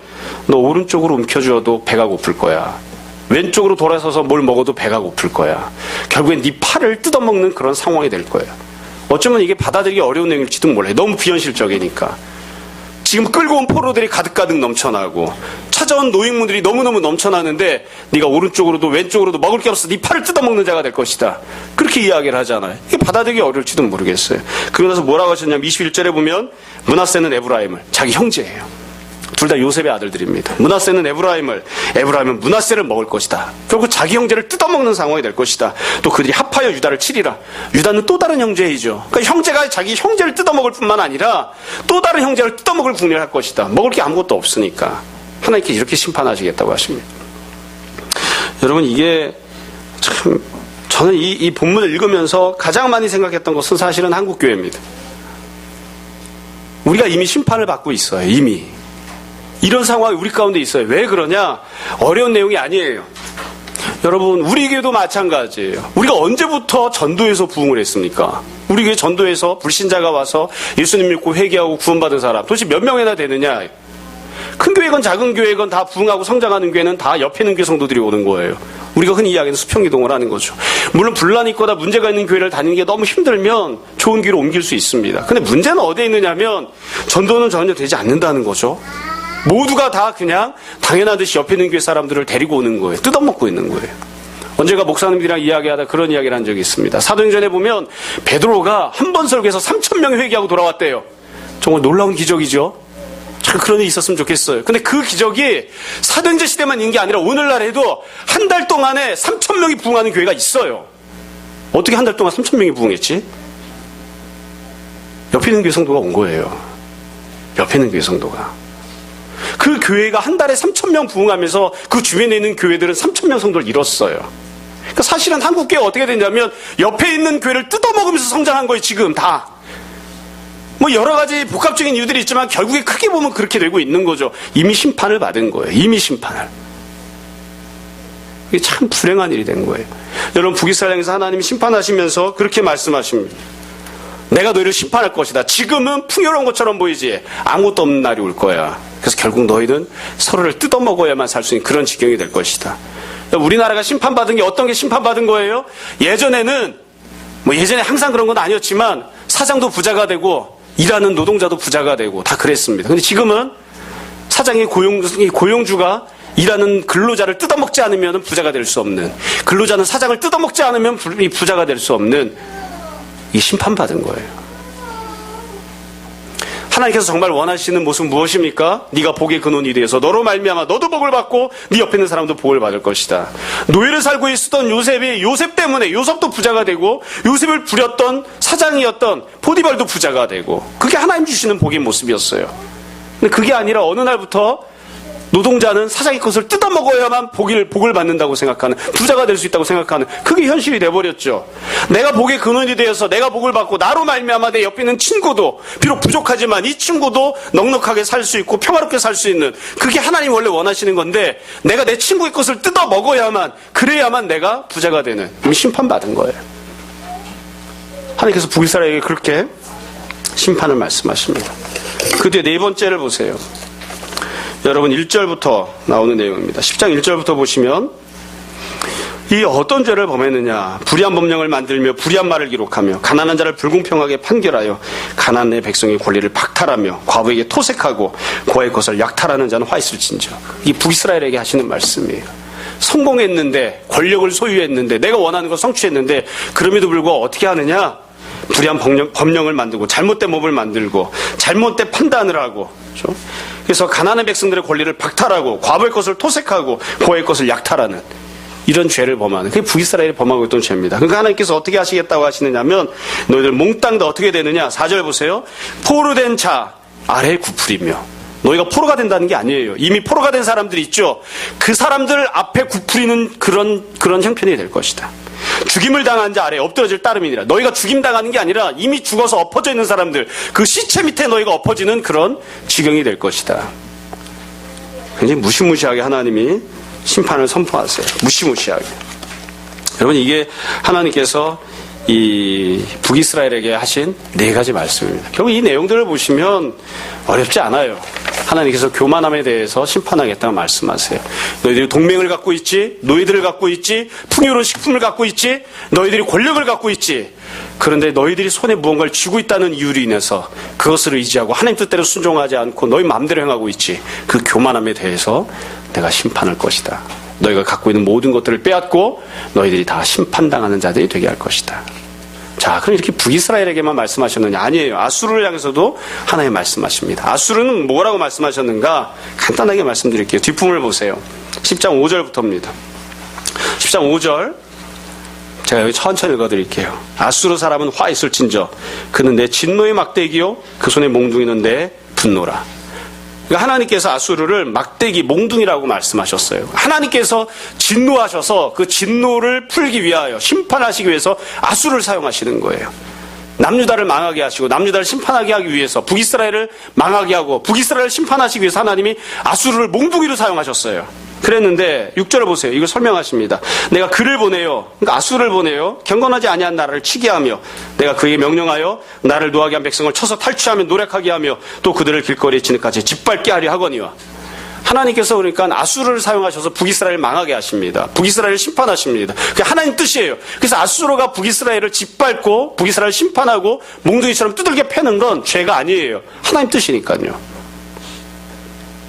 너 오른쪽으로 움켜쥐어도 배가 고플 거야. 왼쪽으로 돌아서서 뭘 먹어도 배가 고플 거야. 결국엔 네 팔을 뜯어먹는 그런 상황이 될 거예요. 어쩌면 이게 받아들이기 어려운 내용일지도 몰라요. 너무 비현실적이니까. 지금 끌고 온 포로들이 가득가득 넘쳐나고 찾아온 노획문들이 너무너무 넘쳐나는데 네가 오른쪽으로도 왼쪽으로도 먹을 게 없어 네 팔을 뜯어먹는 자가 될 것이다. 그렇게 이야기를 하잖아요. 이게 받아들이기 어려울지도 모르겠어요. 그러고 나서 뭐라고 하셨냐면 21절에 보면 므낫세는 에브라임을, 자기 형제예요. 둘 다 요셉의 아들들입니다. 므낫세는 에브라임은 므낫세를 먹을 것이다. 결국 자기 형제를 뜯어먹는 상황이 될 것이다. 또 그들이 합하여 유다를 치리라. 유다는 또 다른 형제이죠. 그러니까 형제가 자기 형제를 뜯어먹을 뿐만 아니라 또 다른 형제를 뜯어먹을 분야를 할 것이다. 먹을 게 아무것도 없으니까 하나님께 이렇게 심판하시겠다고 하십니다. 여러분, 이게 참 저는 이 본문을 읽으면서 가장 많이 생각했던 것은 사실은 한국교회입니다. 우리가 이미 심판을 받고 있어요. 이미. 이런 상황이 우리 가운데 있어요. 왜 그러냐? 어려운 내용이 아니에요. 여러분, 우리 교회도 마찬가지예요. 우리가 언제부터 전도에서 부흥을 했습니까? 우리 교회 전도에서 불신자가 와서 예수님 믿고 회개하고 구원받은 사람 도대체 몇 명이나 되느냐? 큰 교회건 작은 교회건 다 부흥하고 성장하는 교회는 다 옆에 있는 교회 성도들이 오는 거예요. 우리가 흔히 이야기하는 수평이동을 하는 거죠. 물론 분란이 있거나 문제가 있는 교회를 다니는 게 너무 힘들면 좋은 교회로 옮길 수 있습니다. 근데 문제는 어디에 있느냐면 전도는 전혀 되지 않는다는 거죠. 모두가 다 그냥 당연하듯이 옆에 있는 교회 사람들을 데리고 오는 거예요. 뜯어먹고 있는 거예요. 언제가 목사님들이랑 이야기하다 그런 이야기를 한 적이 있습니다. 사도행전에 보면 베드로가 한 번 설교에서 3,000명이 회개하고 돌아왔대요. 정말 놀라운 기적이죠. 참 그런 일이 있었으면 좋겠어요. 근데 그 기적이 사도행전 시대만 있는 게 아니라 오늘날에도 한 달 동안에 3,000명이 부흥하는 교회가 있어요. 어떻게 한 달 동안 3,000명이 부흥했지? 옆에 있는 교회 성도가 온 거예요. 옆에 있는 교회 성도가. 그 교회가 한 달에 3,000명 부흥하면서 그 주변에 있는 교회들은 3,000명 성도를 이뤘어요. 그러니까 사실은 한국교회가 어떻게 됐냐면 옆에 있는 교회를 뜯어먹으면서 성장한 거예요. 지금 다. 뭐 여러 가지 복합적인 이유들이 있지만 결국에 크게 보면 그렇게 되고 있는 거죠. 이미 심판을 받은 거예요. 이미 심판을. 이게 참 불행한 일이 된 거예요. 여러분, 북이스라엘에서 하나님이 심판하시면서 그렇게 말씀하십니다. 내가 너희를 심판할 것이다. 지금은 풍요로운 것처럼 보이지 아무것도 없는 날이 올 거야. 그래서 결국 너희는 서로를 뜯어먹어야만 살 수 있는 그런 지경이 될 것이다. 우리나라가 심판받은 게 어떤 게 심판받은 거예요? 예전에는 예전에 항상 그런 건 아니었지만 사장도 부자가 되고 일하는 노동자도 부자가 되고 다 그랬습니다. 근데 지금은 사장이 고용주가 일하는 근로자를 뜯어먹지 않으면 부자가 될 수 없는, 근로자는 사장을 뜯어먹지 않으면 부자가 될 수 없는 이 심판받은 거예요. 하나님께서 정말 원하시는 모습은 무엇입니까? 네가 복의 근원이 되어서 너로 말미암아 너도 복을 받고 네 옆에 있는 사람도 복을 받을 것이다. 노예를 살고 있었던 요셉이 요셉 때문에 요셉도 부자가 되고 요셉을 부렸던 사장이었던 포디발도 부자가 되고 그게 하나님 주시는 복의 모습이었어요. 근데 그게 아니라 어느 날부터 노동자는 사장의 것을 뜯어먹어야만 복을 받는다고 생각하는, 부자가 될 수 있다고 생각하는 그게 현실이 돼버렸죠. 내가 복의 근원이 되어서 내가 복을 받고 나로 말미암아 내 옆에 있는 친구도 비록 부족하지만 이 친구도 넉넉하게 살 수 있고 평화롭게 살 수 있는, 그게 하나님 원래 원하시는 건데 내가 내 친구의 것을 뜯어먹어야만, 그래야만 내가 부자가 되는, 이미 심판받은 거예요. 하나님께서 북이스라엘에게 그렇게 심판을 말씀하십니다. 그 뒤에 네 번째를 보세요. 여러분 1절부터 나오는 내용입니다. 10장 1절부터 보시면 이 어떤 죄를 범했느냐. 불의한 법령을 만들며 불의한 말을 기록하며 가난한 자를 불공평하게 판결하여 가난의 백성의 권리를 박탈하며 과부에게 토색하고 고아의 것을 약탈하는 자는 화 있을진저. 이 북이스라엘에게 하시는 말씀이에요. 성공했는데, 권력을 소유했는데, 내가 원하는 걸 성취했는데 그럼에도 불구하고 어떻게 하느냐. 불의한 법령을 만들고 잘못된 법을 만들고 잘못된 판단을 하고, 그렇죠? 그래서 가난한 백성들의 권리를 박탈하고 과부의 것을 토색하고 고의 것을 약탈하는 이런 죄를 범하는, 그게 북이스라엘이 범하고 있던 죄입니다. 그러니까 하나님께서 어떻게 하시겠다고 하시느냐면, 너희들 몽땅 다 어떻게 되느냐. 4절 보세요. 포로된 자 아래에 구풀이며. 너희가 포로가 된다는 게 아니에요. 이미 포로가 된 사람들이 있죠. 그 사람들 앞에 구풀이는 그런 형편이 될 것이다. 죽임을 당한 자 아래에 엎드러질 따름이니라. 너희가 죽임 당하는 게 아니라 이미 죽어서 엎어져 있는 사람들, 그 시체 밑에 너희가 엎어지는 그런 지경이 될 것이다. 굉장히 무시무시하게 하나님이 심판을 선포하세요. 무시무시하게. 여러분, 이게 하나님께서 이 북이스라엘에게 하신 4가지 말씀입니다. 결국 이 내용들을 보시면 어렵지 않아요. 하나님께서 교만함에 대해서 심판하겠다고 말씀하세요. 너희들이 동맹을 갖고 있지, 노예들을 갖고 있지, 풍요로운 식품을 갖고 있지, 너희들이 권력을 갖고 있지. 그런데 너희들이 손에 무언가를 쥐고 있다는 이유로 인해서 그것을 의지하고 하나님 뜻대로 순종하지 않고 너희 마음대로 행하고 있지. 그 교만함에 대해서 내가 심판할 것이다. 너희가 갖고 있는 모든 것들을 빼앗고 너희들이 다 심판당하는 자들이 되게 할 것이다. 자, 그럼 이렇게 북이스라엘에게만 말씀하셨느냐? 아니에요. 아수르를 향해서도 하나님 말씀하십니다. 아수르는 뭐라고 말씀하셨는가? 간단하게 말씀드릴게요. 뒷부분을 보세요. 10장 5절부터입니다. 10장 5절 제가 여기 천천히 읽어드릴게요. 아수르 사람은 화 있을진저 그는 내 진노의 막대기요 그 손에 몽둥이는 내 분노라. 그러니까 하나님께서 아수르를 막대기, 몽둥이라고 말씀하셨어요. 하나님께서 진노하셔서 그 진노를 풀기 위하여, 심판하시기 위해서 아수르를 사용하시는 거예요. 남유다를 망하게 하시고 남유다를 심판하게 하기 위해서, 북이스라엘을 망하게 하고 북이스라엘을 심판하시기 위해서 하나님이 아수르를 몽둥이로 사용하셨어요. 그랬는데 6절을 보세요. 이걸 설명하십니다. 내가 그를 보내요. 그러니까 아수르를 보내요. 경건하지 아니한 나라를 치게 하며 내가 그에게 명령하여 나를 노하게 한 백성을 쳐서 탈취하며 노력하게 하며 또 그들을 길거리에 진흙같이 짓밟게 하려 하거니와. 하나님께서 그러니까 아수르를 사용하셔서 북이스라엘을 망하게 하십니다. 북이스라엘을 심판하십니다. 그게 하나님 뜻이에요. 그래서 아수르가 북이스라엘을 짓밟고 북이스라엘을 심판하고 몽둥이처럼 두들겨 패는 건 죄가 아니에요. 하나님 뜻이니까요.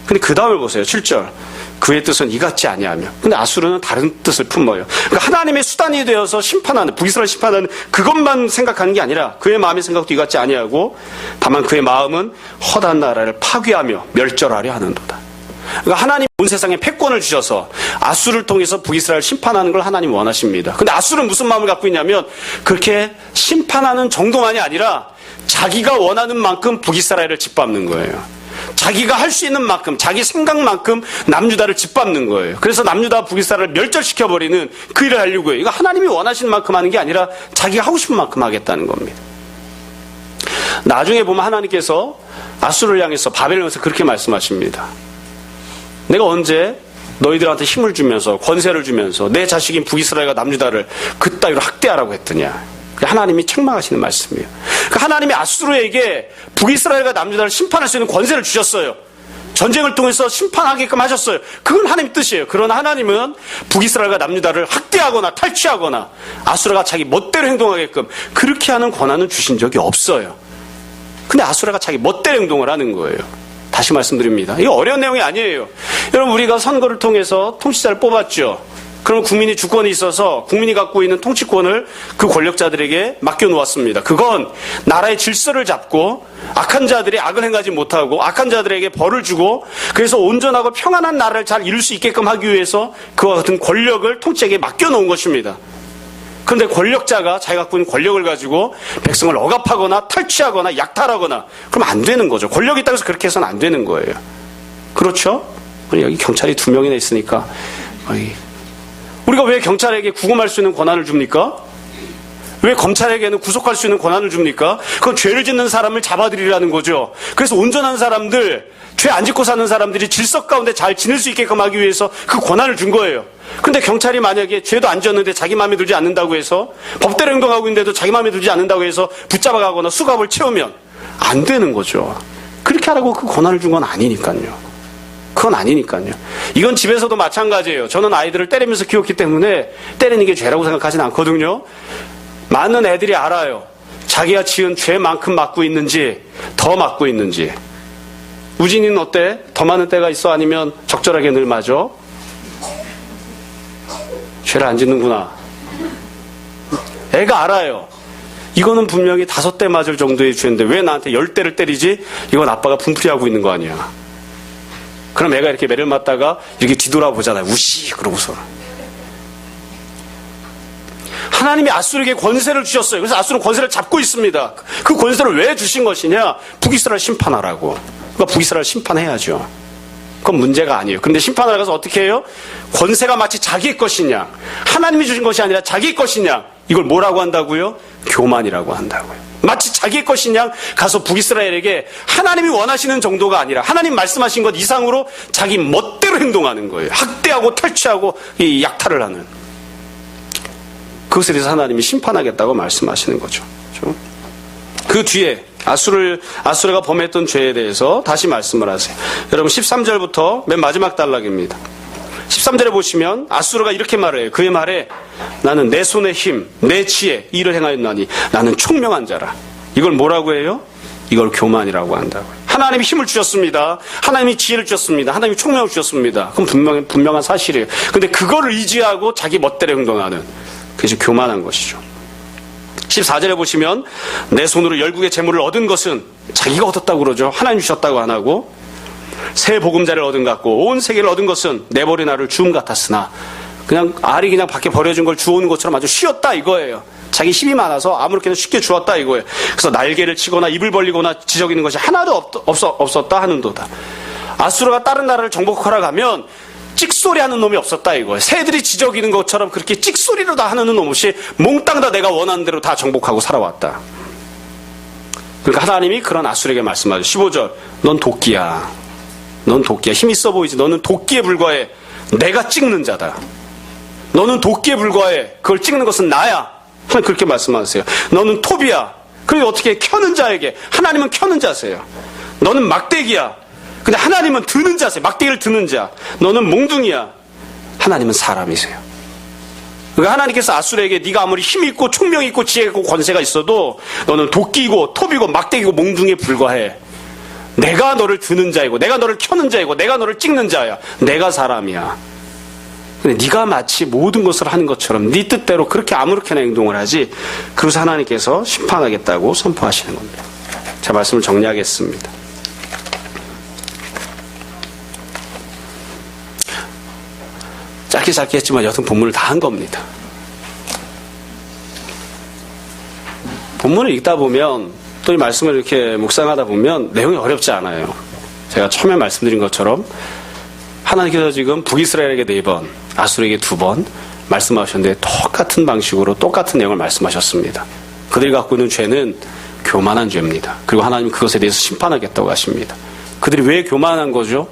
근데 그 다음을 보세요. 7절. 그의 뜻은 이같지 아니하며. 근데 아수르는 다른 뜻을 품어요. 그러니까 하나님의 수단이 되어서 심판하는, 북이스라엘 심판하는 그것만 생각하는 게 아니라 그의 마음의 생각도 이같지 아니하고 다만 그의 마음은 허다한 나라를 파괴하며 멸절하려 하는도다. 그러니까 하나님 온 세상에 패권을 주셔서 아수르를 통해서 북이스라엘 심판하는 걸 하나님 원하십니다. 근데 아수르는 무슨 마음을 갖고 있냐면 그렇게 심판하는 정도만이 아니라 자기가 원하는 만큼 북이스라엘을 짓밟는 거예요. 자기가 할 수 있는 만큼, 자기 생각만큼 남유다를 짓밟는 거예요. 그래서 남유다 북이스라엘을 멸절시켜버리는 그 일을 하려고 해요. 이거 하나님이 원하시는 만큼 하는 게 아니라 자기가 하고 싶은 만큼 하겠다는 겁니다. 나중에 보면 하나님께서 아수르를 향해서, 바벨을 향해서 그렇게 말씀하십니다. 내가 언제 너희들한테 힘을 주면서 권세를 주면서 내 자식인 북이스라엘과 남유다를 그따위로 학대하라고 했더냐. 하나님이 책망하시는 말씀이에요. 그러니까 하나님이 아수르에게 북이스라엘과 남유다를 심판할 수 있는 권세를 주셨어요. 전쟁을 통해서 심판하게끔 하셨어요. 그건 하나님 뜻이에요. 그러나 하나님은 북이스라엘과 남유다를 학대하거나 탈취하거나 아수르가 자기 멋대로 행동하게끔 그렇게 하는 권한은 주신 적이 없어요. 근데 아수르가 자기 멋대로 행동을 하는 거예요. 다시 말씀드립니다. 이거 어려운 내용이 아니에요. 여러분, 우리가 선거를 통해서 통치자를 뽑았죠. 그럼 국민이 주권이 있어서 국민이 갖고 있는 통치권을 그 권력자들에게 맡겨놓았습니다. 그건 나라의 질서를 잡고 악한 자들이 악을 행하지 못하고 악한 자들에게 벌을 주고 그래서 온전하고 평안한 나라를 잘 이룰 수 있게끔 하기 위해서 그와 같은 권력을 통치에게 맡겨놓은 것입니다. 그런데 권력자가 자기가 갖고 있는 권력을 가지고 백성을 억압하거나 탈취하거나 약탈하거나 그러면 안 되는 거죠. 권력이 있다고 해서 그렇게 해서는 안 되는 거예요. 그렇죠? 여기 경찰이 2명이나 있으니까 우리가 왜 경찰에게 구금할 수 있는 권한을 줍니까? 왜 검찰에게는 구속할 수 있는 권한을 줍니까? 그건 죄를 짓는 사람을 잡아들이라는 거죠. 그래서 온전한 사람들, 죄 안 짓고 사는 사람들이 질서 가운데 잘 지낼 수 있게끔 하기 위해서 그 권한을 준 거예요. 근데 경찰이 만약에 죄도 안 지었는데 자기 마음에 들지 않는다고 해서 법대로 행동하고 있는데도 자기 마음에 들지 않는다고 해서 붙잡아가거나 수갑을 채우면 안 되는 거죠. 그렇게 하라고 그 권한을 준 건 아니니까요. 그건 아니니까요. 이건 집에서도 마찬가지예요. 저는 아이들을 때리면서 키웠기 때문에 때리는 게 죄라고 생각하진 않거든요. 많은 애들이 알아요. 자기가 지은 죄만큼 맞고 있는지 더 맞고 있는지. 우진이는 어때? 더 많은 때가 있어? 아니면 적절하게 늘 맞아? 죄를 안 짓는구나. 애가 알아요. 이거는 분명히 5대 맞을 정도의 죄인데 왜 나한테 10대를 때리지? 이건 아빠가 분풀이하고 있는 거 아니야. 그럼 애가 이렇게 매를 맞다가 이렇게 뒤돌아보잖아요. 우시 그러고서. 하나님이 아수르에게 권세를 주셨어요. 그래서 아수르는 권세를 잡고 있습니다. 그 권세를 왜 주신 것이냐? 북이스라엘 심판하라고. 그러니까 북이스라엘 심판해야죠. 그건 문제가 아니에요. 그런데 심판하러 가서 어떻게 해요? 권세가 마치 자기의 것이냐? 하나님이 주신 것이 아니라 자기의 것이냐? 이걸 뭐라고 한다고요? 교만이라고 한다고요. 마치 자기의 것이냐? 가서 북이스라엘에게 하나님이 원하시는 정도가 아니라 하나님 말씀하신 것 이상으로 자기 멋대로 행동하는 거예요. 학대하고 탈취하고 이 약탈을 하는. 그것에 대해서 하나님이 심판하겠다고 말씀하시는 거죠. 그렇죠? 그 뒤에 아수르가 범했던 죄에 대해서 다시 말씀을 하세요. 여러분 13절부터 맨 마지막 단락입니다. 13절에 보시면 아수르가 이렇게 말해요. 그의 말에 나는 내 손의 힘, 내 지혜 이를 행하였나니 나는 총명한 자라. 이걸 뭐라고 해요? 이걸 교만이라고 한다고요. 하나님이 힘을 주셨습니다. 하나님이 지혜를 주셨습니다. 하나님이 총명을 주셨습니다. 그럼 분명한 사실이에요. 근데 그거를 의지하고 자기 멋대로 행동하는 그게 교만한 것이죠. 14절에 보시면 내 손으로 열국의 재물을 얻은 것은 자기가 얻었다고 그러죠. 하나님 주셨다고 안 하고 새 보금자를 얻은 것 같고 온 세계를 얻은 것은 내버린 알을 주음 같았으나 그냥 알이 그냥 밖에 버려진 걸 주워오는 것처럼 아주 쉬었다 이거예요. 자기 힘이 많아서 아무렇게나 쉽게 주었다 이거예요. 그래서 날개를 치거나 입을 벌리거나 지저귀는 것이 하나도 없었다 하는도다. 아수르가 다른 나라를 정복하러 가면 찍소리 하는 놈이 없었다 이거예요. 새들이 지저귀는 것처럼 그렇게 찍소리로 다 하는 놈 없이 몽땅 다 내가 원하는 대로 다 정복하고 살아왔다. 그러니까 하나님이 그런 아수르에게 말씀하죠. 15절 넌 도끼야. 넌 도끼야. 힘 있어 보이지. 너는 도끼에 불과해. 내가 찍는 자다. 너는 도끼에 불과해. 그걸 찍는 것은 나야. 하나님 그렇게 말씀하세요. 너는 톱이야. 그리고 어떻게 켜는 자에게. 하나님은 켜는 자세요. 너는 막대기야. 근데 하나님은 드는 자세요. 막대기를 드는 자. 너는 몽둥이야. 하나님은 사람이세요. 그러니까 하나님께서 아수르에게 네가 아무리 힘이 있고 총명이 있고 지혜가 있고 권세가 있어도 너는 도끼이고 톱이고 막대기고 몽둥이에 불과해. 내가 너를 드는 자이고 내가 너를 켜는 자이고 내가 너를 찍는 자야. 내가 사람이야. 근데 네가 마치 모든 것을 하는 것처럼 네 뜻대로 그렇게 아무렇게나 행동을 하지. 그래서 하나님께서 심판하겠다고 선포하시는 겁니다. 자, 말씀을 정리하겠습니다. 짧게 했지만 여튼 본문을 다 한 겁니다. 본문을 읽다 보면 또 이 말씀을 이렇게 묵상하다 보면 내용이 어렵지 않아요. 제가 처음에 말씀드린 것처럼 하나님께서 지금 북이스라엘에게 4번, 아수르에게 2번 말씀하셨는데 똑같은 방식으로 똑같은 내용을 말씀하셨습니다. 그들이 갖고 있는 죄는 교만한 죄입니다. 그리고 하나님은 그것에 대해서 심판하겠다고 하십니다. 그들이 왜 교만한 거죠?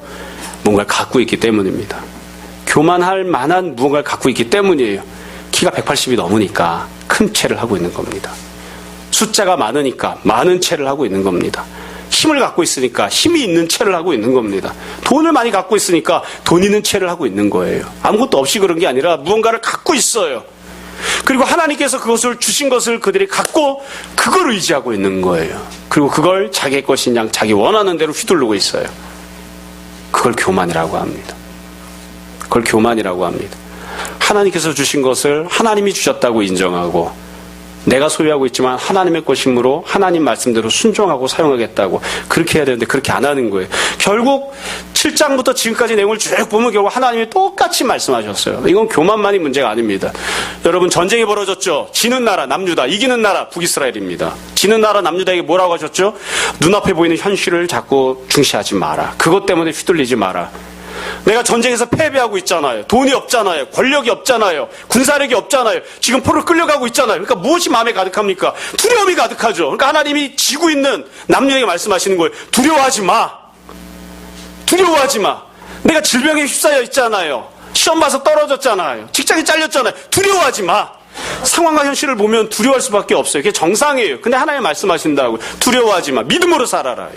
뭔가를 갖고 있기 때문입니다. 교만할 만한 무언가를 갖고 있기 때문이에요. 키가 180이 넘으니까 큰 채를 하고 있는 겁니다. 숫자가 많으니까 많은 채를 하고 있는 겁니다. 힘을 갖고 있으니까 힘이 있는 채를 하고 있는 겁니다. 돈을 많이 갖고 있으니까 돈 있는 채를 하고 있는 거예요. 아무것도 없이 그런 게 아니라 무언가를 갖고 있어요. 그리고 하나님께서 그것을 주신 것을 그들이 갖고 그걸 의지하고 있는 거예요. 그리고 그걸 자기의 것인 양 자기 원하는 대로 휘두르고 있어요. 그걸 교만이라고 합니다. 그걸 교만이라고 합니다. 하나님께서 주신 것을 하나님이 주셨다고 인정하고 내가 소유하고 있지만 하나님의 것이므로 하나님 말씀대로 순종하고 사용하겠다고 그렇게 해야 되는데 그렇게 안 하는 거예요. 결국 7장부터 지금까지 내용을 쭉 보면 결국 하나님이 똑같이 말씀하셨어요. 이건 교만만이 문제가 아닙니다. 여러분 전쟁이 벌어졌죠. 지는 나라 남유다, 이기는 나라 북이스라엘입니다. 지는 나라 남유다에게 뭐라고 하셨죠? 눈앞에 보이는 현실을 자꾸 중시하지 마라. 그것 때문에 휘둘리지 마라. 내가 전쟁에서 패배하고 있잖아요. 돈이 없잖아요. 권력이 없잖아요. 군사력이 없잖아요. 지금 포로 끌려가고 있잖아요. 그러니까 무엇이 마음에 가득합니까? 두려움이 가득하죠. 그러니까 하나님이 지고 있는 남녀에게 말씀하시는 거예요. 두려워하지 마. 두려워하지 마. 내가 질병에 휩싸여 있잖아요. 시험 봐서 떨어졌잖아요. 직장이 잘렸잖아요. 두려워하지 마. 상황과 현실을 보면 두려워할 수밖에 없어요. 그게 정상이에요. 근데 하나님 말씀하신다고 두려워하지 마. 믿음으로 살아라.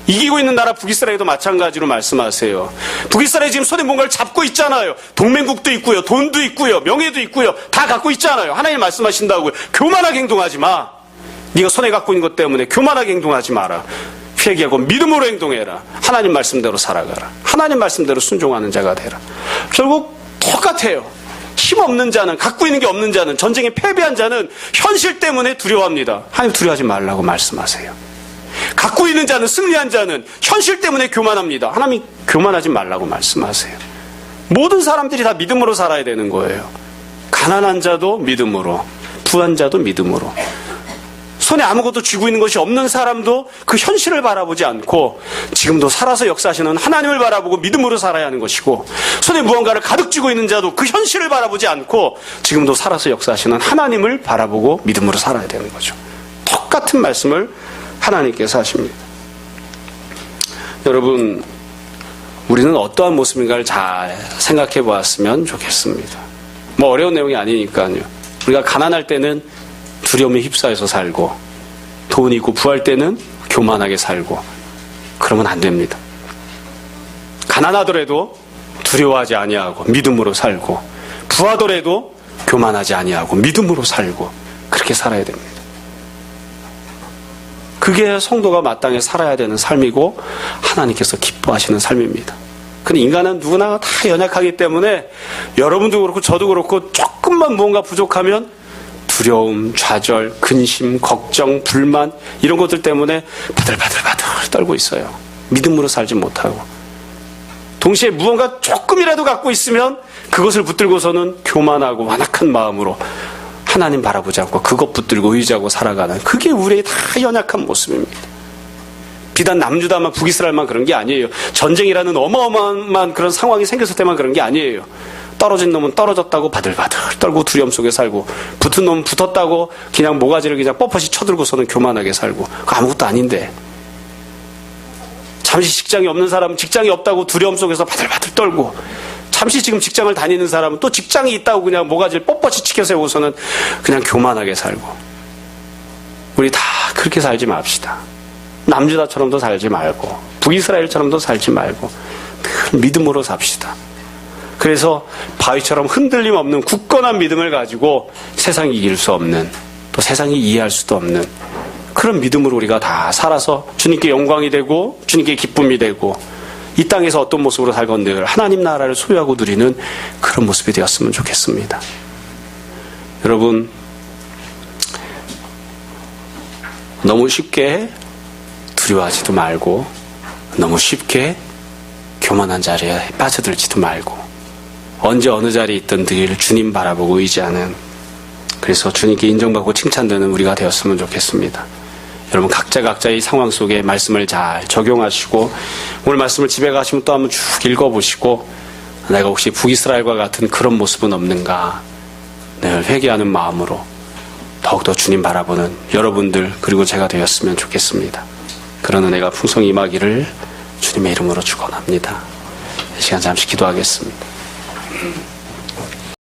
이기고 있는 나라 북이스라엘도 마찬가지로 말씀하세요. 북이스라엘이 지금 손에 뭔가를 잡고 있잖아요. 동맹국도 있고요. 돈도 있고요. 명예도 있고요. 다 갖고 있잖아요. 하나님 말씀하신다고요. 교만하게 행동하지 마. 네가 손에 갖고 있는 것 때문에 교만하게 행동하지 마라. 회개하고 믿음으로 행동해라. 하나님 말씀대로 살아가라. 하나님 말씀대로 순종하는 자가 되라. 결국 똑같아요. 힘 없는 자는, 갖고 있는 게 없는 자는, 전쟁에 패배한 자는 현실 때문에 두려워합니다. 하나님 두려워하지 말라고 말씀하세요. 갖고 있는 자는, 승리한 자는 현실 때문에 교만합니다. 하나님 교만하지 말라고 말씀하세요. 모든 사람들이 다 믿음으로 살아야 되는 거예요. 가난한 자도 믿음으로, 부한 자도 믿음으로. 손에 아무것도 쥐고 있는 것이 없는 사람도 그 현실을 바라보지 않고 지금도 살아서 역사하시는 하나님을 바라보고 믿음으로 살아야 하는 것이고, 손에 무언가를 가득 쥐고 있는 자도 그 현실을 바라보지 않고 지금도 살아서 역사하시는 하나님을 바라보고 믿음으로 살아야 되는 거죠. 똑같은 말씀을 하나님께서 하십니다. 여러분, 우리는 어떠한 모습인가를 잘 생각해 보았으면 좋겠습니다. 뭐 어려운 내용이 아니니까요. 우리가 가난할 때는 두려움에 휩싸여서 살고, 돈이 있고 부할 때는 교만하게 살고, 그러면 안 됩니다. 가난하더라도 두려워하지 아니하고 믿음으로 살고, 부하더라도 교만하지 아니하고 믿음으로 살고, 그렇게 살아야 됩니다. 그게 성도가 마땅히 살아야 되는 삶이고 하나님께서 기뻐하시는 삶입니다. 근데 인간은 누구나 다 연약하기 때문에 여러분도 그렇고 저도 그렇고 조금만 무언가 부족하면 두려움, 좌절, 근심, 걱정, 불만 이런 것들 때문에 바들바들 떨고 있어요. 믿음으로 살지 못하고. 동시에 무언가 조금이라도 갖고 있으면 그것을 붙들고서는 교만하고 완악한 마음으로 하나님 바라보지 않고 그것 붙들고 의지하고 살아가는, 그게 우리의 다 연약한 모습입니다. 비단 남유다만 북이스라엘만 그런 게 아니에요. 전쟁이라는 어마어마한 그런 상황이 생겼을 때만 그런 게 아니에요. 떨어진 놈은 떨어졌다고 바들바들 떨고 두려움 속에 살고, 붙은 놈은 붙었다고 그냥 모가지를 그냥 뻣뻣이 쳐들고서는 교만하게 살고, 그거 아무것도 아닌데. 잠시 직장이 없는 사람은 직장이 없다고 두려움 속에서 바들바들 떨고, 잠시 지금 직장을 다니는 사람은 또 직장이 있다고 그냥 모가지를 뻣뻣이 치켜 세우고서는 그냥 교만하게 살고. 우리 다 그렇게 살지 맙시다. 남유다처럼도 살지 말고 북이스라엘처럼도 살지 말고 늘 믿음으로 삽시다. 그래서 바위처럼 흔들림 없는 굳건한 믿음을 가지고 세상이 이길 수 없는, 또 세상이 이해할 수도 없는 그런 믿음으로 우리가 다 살아서 주님께 영광이 되고 주님께 기쁨이 되고, 이 땅에서 어떤 모습으로 살건들 하나님 나라를 소유하고 누리는 그런 모습이 되었으면 좋겠습니다. 여러분, 너무 쉽게 두려워하지도 말고 너무 쉽게 교만한 자리에 빠져들지도 말고, 언제 어느 자리에 있든 늘 주님 바라보고 의지하는, 그래서 주님께 인정받고 칭찬되는 우리가 되었으면 좋겠습니다. 여러분, 각자의 상황 속에 말씀을 잘 적용하시고, 오늘 말씀을 집에 가시면 또 한번 쭉 읽어보시고, 내가 혹시 북이스라엘과 같은 그런 모습은 없는가 늘 회개하는 마음으로 더욱더 주님 바라보는 여러분들, 그리고 제가 되었으면 좋겠습니다. 그런 은혜가 풍성히 임하기를 주님의 이름으로 축원합니다. 이 시간 잠시 기도하겠습니다.